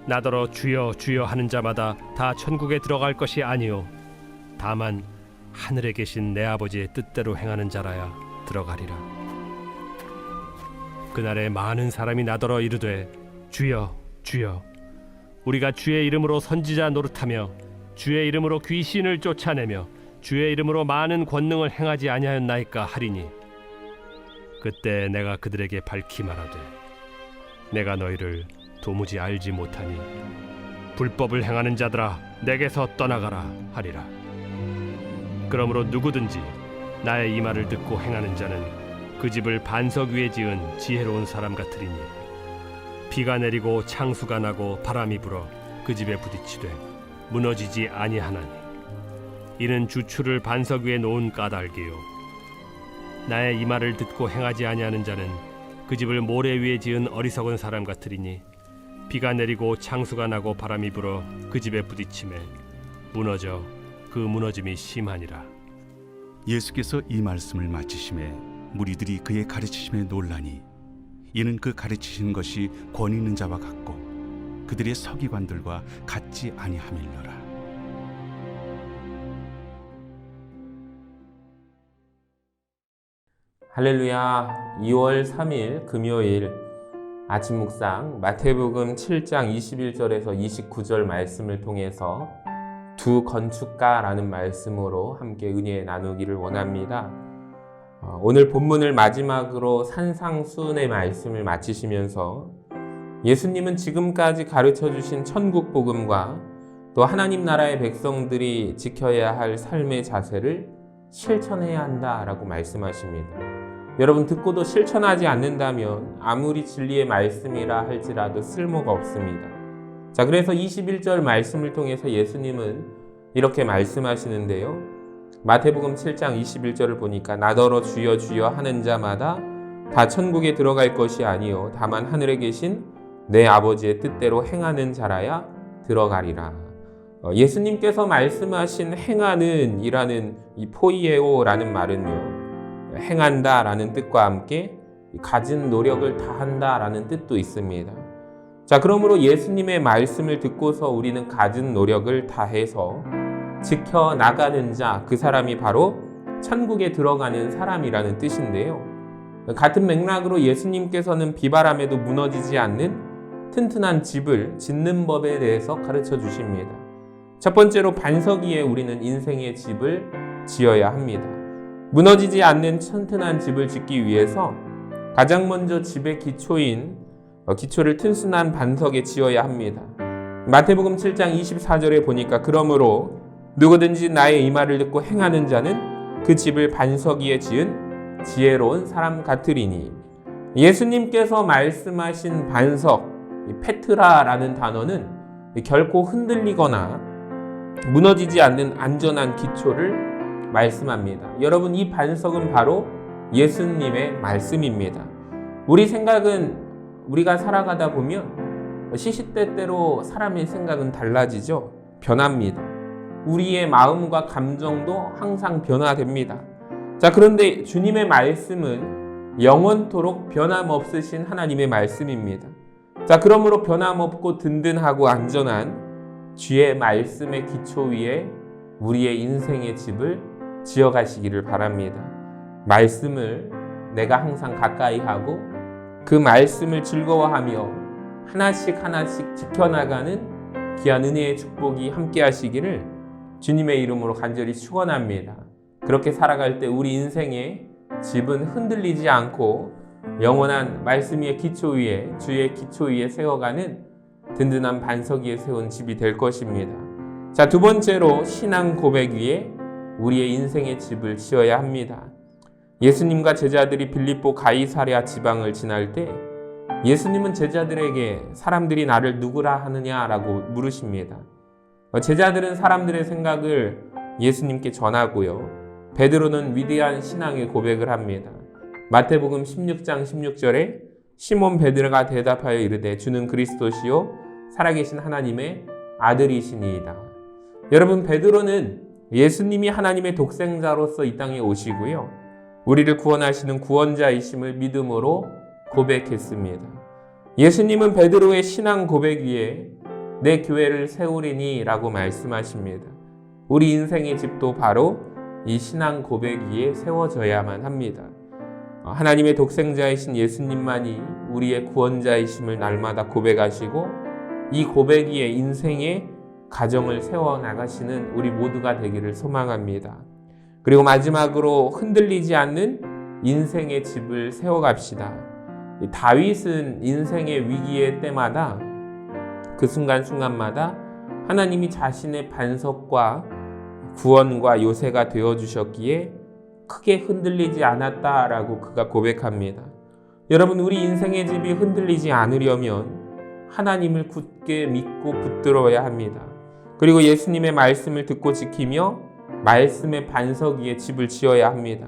나더러 주여 주여 하는 자마다 다 천국에 들어갈 것이 아니요 다만 하늘에 계신 내 아버지의 뜻대로 행하는 자라야 들어가리라. 그날에 많은 사람이 나더러 이르되 주여 주여 우리가 주의 이름으로 선지자 노릇하며 주의 이름으로 귀신을 쫓아내며 주의 이름으로 많은 권능을 행하지 아니하였나이까 하리니 그때 내가 그들에게 밝히 말하되 내가 너희를 도무지 알지 못하니 불법을 행하는 자들아 내게서 떠나가라 하리라. 그러므로 누구든지 나의 이 말을 듣고 행하는 자는 그 집을 반석 위에 지은 지혜로운 사람 같으리니 비가 내리고 창수가 나고 바람이 불어 그 집에 부딪히되 무너지지 아니하나니 이는 주추를 반석 위에 놓은 까닭이요 나의 이 말을 듣고 행하지 아니하는 자는 그 집을 모래 위에 지은 어리석은 사람 같으리니 비가 내리고 창수가 나고 바람이 불어 그 집에 부딪히매 무너져 그 무너짐이 심하니라. 예수께서 이 말씀을 마치심에 무리들이 그의 가르치심에 놀라니 이는 그 가르치신 것이 권위 있는 자와 같고 그들의 서기관들과 같지 아니함일러라. 할렐루야. 2월 3일 금요일 아침 묵상 마태복음 7장 21절에서 29절 말씀을 통해서 두 건축가라는 말씀으로 함께 은혜 나누기를 원합니다. 오늘 본문을 마지막으로 산상수훈의 말씀을 마치시면서 예수님은 지금까지 가르쳐 주신 천국 복음과 또 하나님 나라의 백성들이 지켜야 할 삶의 자세를 실천해야 한다라고 말씀하십니다. 여러분, 듣고도 실천하지 않는다면 아무리 진리의 말씀이라 할지라도 쓸모가 없습니다. 자, 그래서 21절 말씀을 통해서 예수님은 이렇게 말씀하시는데요. 마태복음 7장 21절을 보니까 나더러 주여 주여 하는 자마다 다 천국에 들어갈 것이 아니요 다만 하늘에 계신 내 아버지의 뜻대로 행하는 자라야 들어가리라. 예수님께서 말씀하신 행하는 이라는 이 포이에오라는 말은요, 행한다 라는 뜻과 함께 가진 노력을 다한다 라는 뜻도 있습니다. 자, 그러므로 예수님의 말씀을 듣고서 우리는 가진 노력을 다해서 지켜나가는 자, 그 사람이 바로 천국에 들어가는 사람이라는 뜻인데요. 같은 맥락으로 예수님께서는 비바람에도 무너지지 않는 튼튼한 집을 짓는 법에 대해서 가르쳐 주십니다. 첫 번째로 반석 위에 우리는 인생의 집을 지어야 합니다. 무너지지 않는 튼튼한 집을 짓기 위해서 가장 먼저 집의 기초를 튼튼한 반석에 지어야 합니다. 마태복음 7장 24절에 보니까 그러므로 누구든지 나의 이 말을 듣고 행하는 자는 그 집을 반석 위에 지은 지혜로운 사람 같으리니, 예수님께서 말씀하신 반석, 페트라라는 단어는 결코 흔들리거나 무너지지 않는 안전한 기초를 말씀합니다. 여러분, 이 반석은 바로 예수님의 말씀입니다. 우리 생각은 우리가 살아가다 보면 시시때때로 사람의 생각은 달라지죠. 변합니다. 우리의 마음과 감정도 항상 변화됩니다. 자, 그런데 주님의 말씀은 영원토록 변함없으신 하나님의 말씀입니다. 자, 그러므로 변함없고 든든하고 안전한 주의 말씀의 기초 위에 우리의 인생의 집을 지어가시기를 바랍니다. 말씀을 내가 항상 가까이 하고 그 말씀을 즐거워하며 하나씩 지켜나가는 귀한 은혜의 축복이 함께 하시기를 주님의 이름으로 간절히 축원합니다. 그렇게 살아갈 때 우리 인생의 집은 흔들리지 않고 영원한 말씀 위의 기초 위에, 주의 기초 위에 세워가는 든든한 반석 위에 세운 집이 될 것입니다. 자, 두 번째로 신앙 고백 위에 우리의 인생의 집을 지어야 합니다. 예수님과 제자들이 빌립보 가이사랴 지방을 지날 때 예수님은 제자들에게 사람들이 나를 누구라 하느냐라고 물으십니다. 제자들은 사람들의 생각을 예수님께 전하고요, 베드로는 위대한 신앙의 고백을 합니다. 마태복음 16장 16절에 시몬 베드로가 대답하여 이르되 주는 그리스도시요 살아계신 하나님의 아들이시니이다. 여러분, 베드로는 예수님이 하나님의 독생자로서 이 땅에 오시고요, 우리를 구원하시는 구원자이심을 믿음으로 고백했습니다. 예수님은 베드로의 신앙 고백 위에 내 교회를 세우리니 라고 말씀하십니다. 우리 인생의 집도 바로 이 신앙 고백 위에 세워져야만 합니다. 하나님의 독생자이신 예수님만이 우리의 구원자이심을 날마다 고백하시고 이 고백 위에 인생의 가정을 세워나가시는 우리 모두가 되기를 소망합니다. 그리고 마지막으로 흔들리지 않는 인생의 집을 세워갑시다. 다윗은 인생의 위기의 때마다 그 순간순간마다 하나님이 자신의 반석과 구원과 요새가 되어주셨기에 크게 흔들리지 않았다라고 그가 고백합니다. 여러분, 우리 인생의 집이 흔들리지 않으려면 하나님을 굳게 믿고 붙들어야 합니다. 그리고 예수님의 말씀을 듣고 지키며 말씀의 반석 위에 집을 지어야 합니다.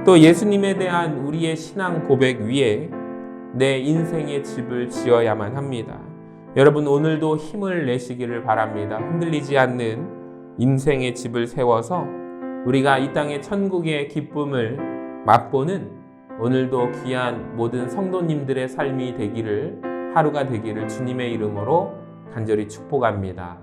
또 예수님에 대한 우리의 신앙 고백 위에 내 인생의 집을 지어야만 합니다. 여러분, 오늘도 힘을 내시기를 바랍니다. 흔들리지 않는 인생의 집을 세워서 우리가 이 땅의 천국의 기쁨을 맛보는 오늘도 귀한 모든 성도님들의 삶이 되기를, 하루가 되기를 주님의 이름으로 간절히 축복합니다.